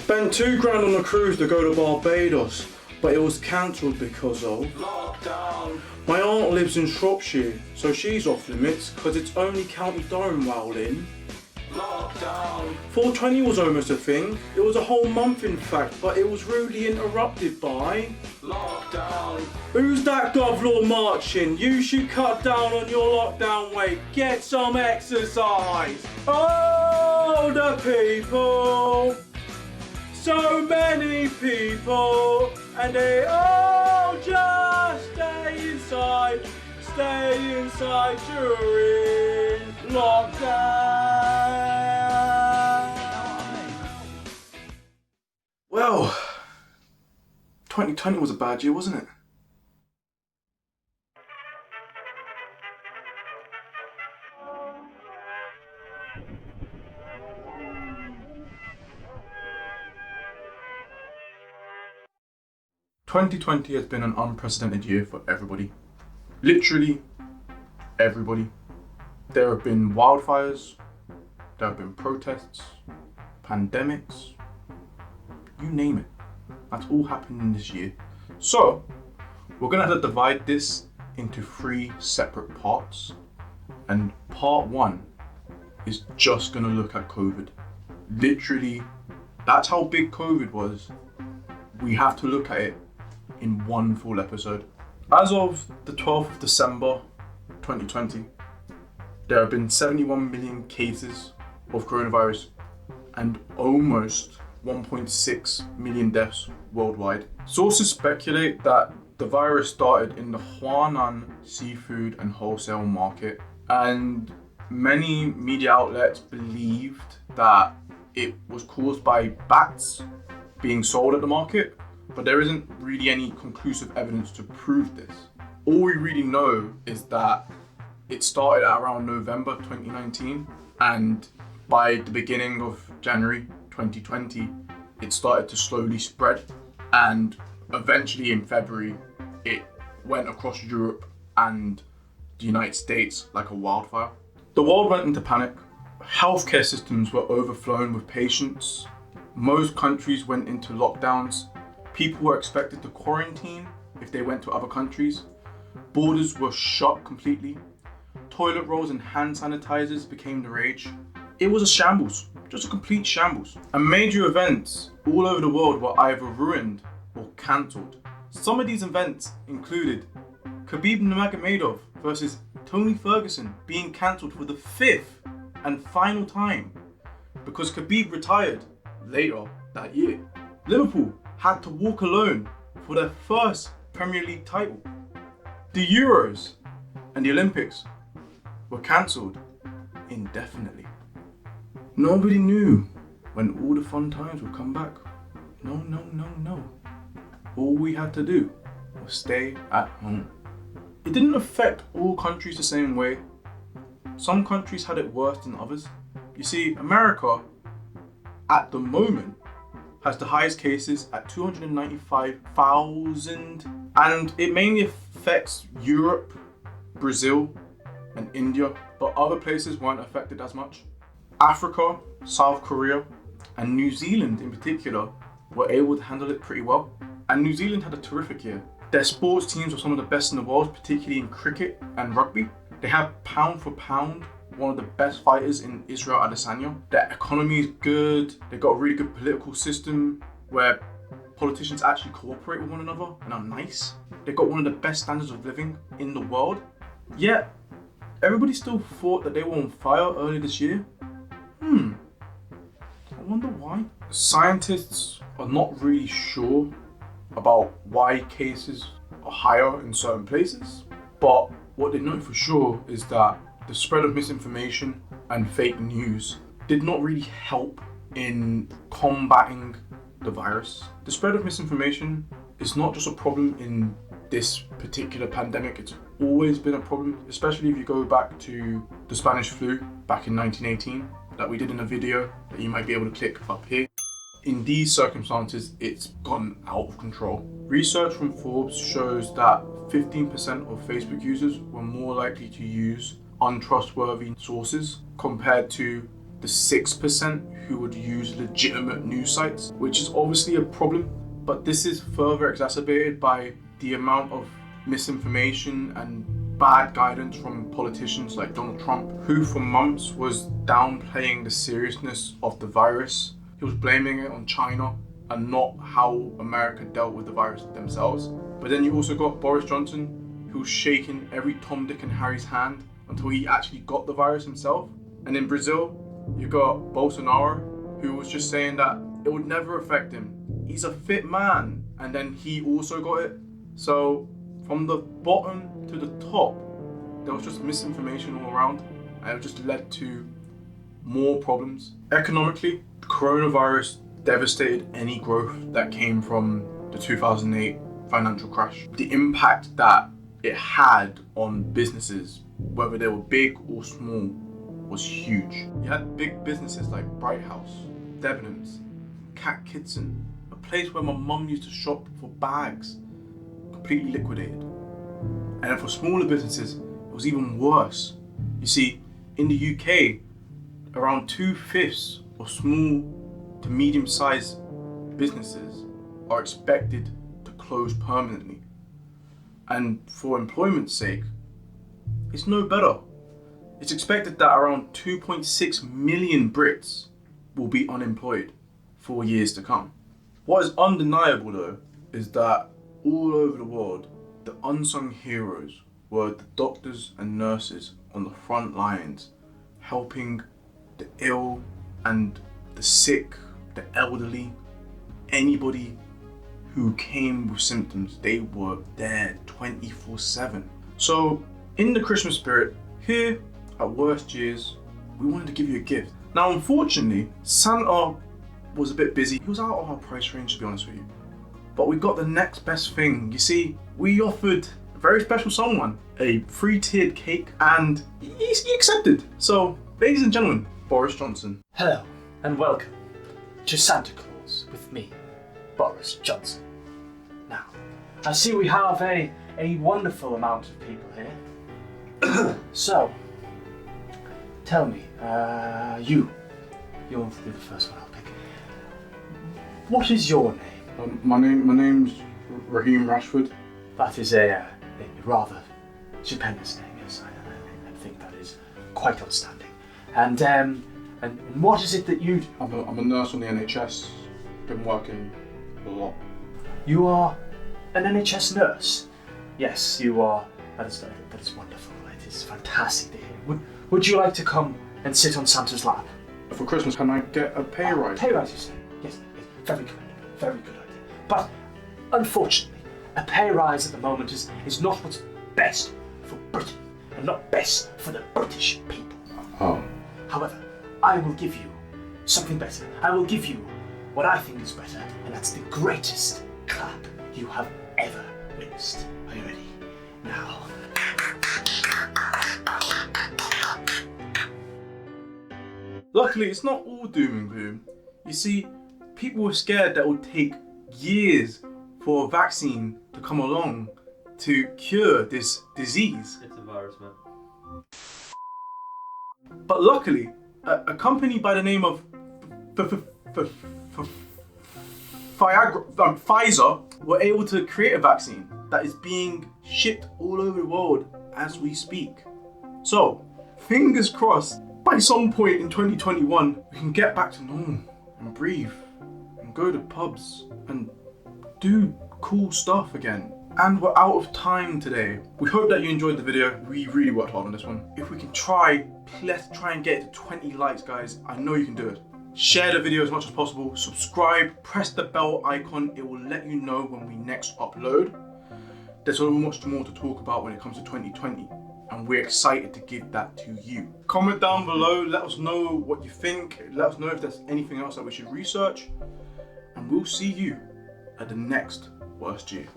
Spent £2 on a cruise to go to Barbados, but it was cancelled because of lockdown. My aunt lives in Shropshire, so she's off limits because it's only County Durham while in lockdown. 420 was almost a thing. It was a whole month in fact, but it was rudely interrupted by lockdown. Who's that govlaw marching? You should cut down on your lockdown weight. Get some exercise. Oh, the people. So many people, and they all just stay inside during lockdown. Well, 2020 was a bad year, wasn't it? "2020 has been an unprecedented year for everybody. Literally everybody. There have been wildfires, there have been protests, pandemics, you name it. That's all happened in this year. So, we're gonna have to divide this into 3 separate parts. And part 1 is just gonna look at COVID. Literally, that's how big COVID was. We have to look at it in one full episode. As of the 12th of December 2020, there have been 71 million cases of coronavirus and almost 1.6 million deaths worldwide. Sources speculate that the virus started in the Huanan seafood and wholesale market, and many media outlets believed that it was caused by bats being sold at the market, but there isn't really any conclusive evidence to prove this. All we really know is that it started at around November 2019, and by the beginning of January 2020, it started to slowly spread, and eventually in February, it went across Europe and the United States like a wildfire. The world went into panic. Healthcare systems were overflowing with patients. Most countries went into lockdowns. People were expected to quarantine if they went to other countries. Borders were shut completely. Toilet rolls and hand sanitizers became the rage. It was a shambles, just a complete shambles. And major events all over the world were either ruined or cancelled. Some of these events included Khabib Nurmagomedov versus Tony Ferguson being cancelled for the 5th and final time because Khabib retired later that year. Liverpool had to walk alone for their first Premier League title. The Euros and the Olympics were cancelled indefinitely. Nobody knew when all the fun times would come back. No. All we had to do was stay at home. It didn't affect all countries the same way. Some countries had it worse than others. You see, America, at the moment, has the highest cases at 295,000, and it mainly affects Europe, Brazil, and India, but other places weren't affected as much. Africa, South Korea, and New Zealand in particular were able to handle it pretty well. And New Zealand had a terrific year. Their sports teams were some of the best in the world, particularly in cricket and rugby. They have pound for pound one of the best fighters in Israel Adesanya. Their economy is good. They've got a really good political system where politicians actually cooperate with one another and are nice. They've got one of the best standards of living in the world. Yet, everybody still thought that they were on fire earlier this year. I wonder why. Scientists are not really sure about why cases are higher in certain places, but what they know for sure is that the spread of misinformation and fake news did not really help in combating the virus. The spread of misinformation is not just a problem in this particular pandemic, it's always been a problem, especially if you go back to the Spanish flu back in 1918 that we did in a video that you might be able to click up here. In these circumstances, it's gone out of control. Research from Forbes shows that 15% of Facebook users were more likely to use untrustworthy sources compared to the 6% who would use legitimate news sites, which is obviously a problem. But this is further exacerbated by the amount of misinformation and bad guidance from politicians like Donald Trump, who for months was downplaying the seriousness of the virus. He was blaming it on China and not how America dealt with the virus themselves. But then you also got Boris Johnson, who was shaking every Tom, Dick and Harry's hand until he actually got the virus himself. And in Brazil, you got Bolsonaro, who was just saying that it would never affect him. He's a fit man, and then he also got it. So from the bottom to the top, there was just misinformation all around, and it just led to more problems. Economically, the coronavirus devastated any growth that came from the 2008 financial crash. The impact that it had on businesses, whether they were big or small, was huge. You had big businesses like Bright House, Debenhams, Cat Kitson, a place where my mum used to shop for bags, completely liquidated. And then for smaller businesses, it was even worse. You see, in the UK, around 2/5 of small to medium-sized businesses are expected to close permanently. And for employment's sake, it's no better. It's expected that around 2.6 million Brits will be unemployed for years to come. What is undeniable though, is that all over the world, the unsung heroes were the doctors and nurses on the front lines, helping the ill and the sick, the elderly, anybody who came with symptoms. They were there 24/7. So in the Christmas spirit, here at WorstYears, we wanted to give you a gift. Now unfortunately, Santa was a bit busy. He was out of our price range, to be honest with you. But we got the next best thing. You see, we offered a very special someone a 3-tiered cake, and he accepted. So, ladies and gentlemen, Boris Johnson. Hello, and welcome to Santa Claus with me, Boris Johnson. Now, I see we have a wonderful amount of people here. So, tell me, you'll be the first one I'll pick. What is your name? My name's Raheem Rashford. That is a rather stupendous name, yes. I think that is quite outstanding. And what is it that you do? I'm a nurse on the NHS. Been working a lot. You are an NHS nurse? Yes, you are. That is wonderful. It is fantastic to hear. Would you like to come and sit on Santa's lap? For Christmas, can I get a pay rise? Pay rise, you say? Yes, very good. Very good idea. But unfortunately, a pay rise at the moment is not what's best for Britain and not best for the British people. Oh. However, I will give you something better. I will give you what I think is better, and that's the greatest clap you have ever witnessed. Are you ready? Now. Luckily, it's not all doom and gloom. You see, people were scared that it would take years for a vaccine to come along to cure this disease. It's a virus, man. But luckily, a company by the name of Pfizer were able to create a vaccine that is being shipped all over the world as we speak. So, fingers crossed, by some point in 2021, we can get back to normal and breathe and go to pubs and do cool stuff again. And we're out of time today. We hope that you enjoyed the video. We really worked hard on this one. If we can let's try and get it to 20 likes, guys. I know you can do it. Share the video as much as possible. Subscribe, press the bell icon. It will let you know when we next upload. There's so much more to talk about when it comes to 2020. And we're excited to give that to you. Comment down below, let us know what you think. Let us know if there's anything else that we should research. And we'll see you at the next Worst Year.